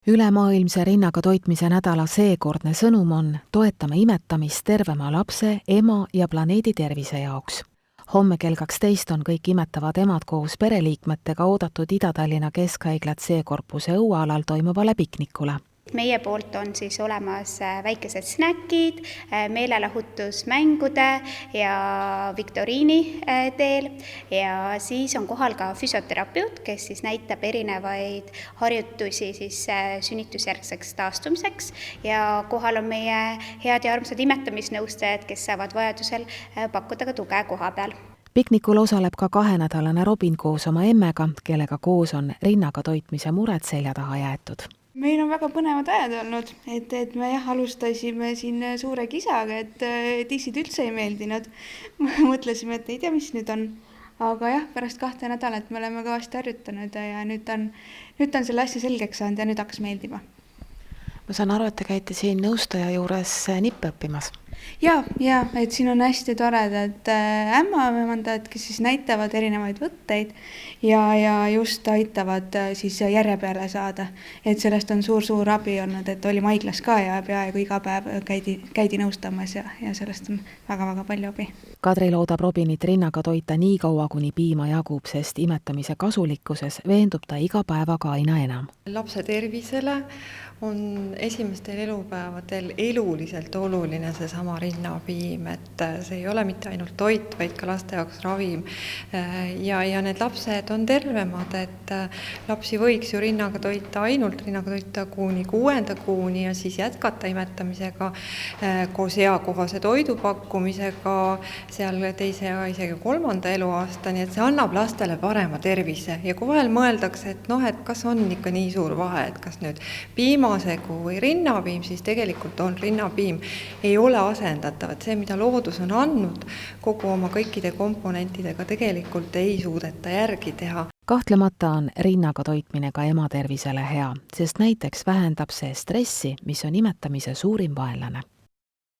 Ülemaailmse rinnaga toitmise nädala seekordne sõnum on toetame imetamist tervema lapse, ema ja planeedi tervise jaoks. Homme kell 12 on kõik imetavad emad koos pereliikmetega oodatud Ida-Tallinna Keskhaigla C-korpuse õuealal toimuvale piknikule. Meie poolt on siis olemas väikesed snäkid, meelelahutusmängude ja viktoriini teel ja siis on kohal ka füsioterapeut, kes siis näitab erinevaid harjutusi siis sünnitusjärgseks taastumiseks ja kohal on meie head ja armsad imetamisnõustajad, kes saavad vajadusel pakkuda ka tuge koha peal. Piknikul osaleb ka 2-nädalane Robin koos oma emmega, kellega koos on rinnaga toitmise mured selja taha jäetud. Meil on väga põnevad ajad olnud, et me alustasime siin suure kisaga, et tissid üldse ei meeldinud. Mõtlesime, et ei tea, mis nüüd on. Aga jah, pärast 2 nädalat me oleme kõvasti harjutanud ja nüüd on selle asja selgeks saanud ja nüüd hakkas meeldima. Ma saan aru, et te käite siin nõustaja juures nippe õppimas. Ja, et siin on hästi toredad ämmaemandad, kes siis näitavad erinevaid võtteid ja just aitavad siis järje peale saada. Et sellest on suur abi olnud, et oli haiglas ka ja peaaegu iga päev käidi nõustamas ja sellest on väga palju abi. Kadri loodab Robinit rinnaga toita nii kaua, kuni piima jagub, sest imetamise kasulikkuses veendub ta iga päevaga aina enam. Lapse tervisele on esimestel elupäevadel eluliselt oluline seesama rinnapiim, et see ei ole mitte ainult toit, vaid ka laste jaoks ravim. Ja need lapsed on tervemad, et lapsi võiks ju rinnaga toita kuni 6. kuuni ja siis jätkata imetamisega koos eakohase toidu pakkumisega seal 2. ja isegi 3. eluaastani, et see annab lastele parema tervise ja kui vahel mõeldakse, et kas on ikka nii suur vahe, et kas nüüd piimasegu või rinnapiim, siis tegelikult on rinnapiim ei ole asendatav, et see, mida loodus on andnud kogu oma kõikide komponentidega tegelikult ei suudeta järgi teha. Kahtlemata on rinnaga toitmine ka ema tervisele hea, sest näiteks vähendab see stressi, mis on imetamise suurim vaenlane.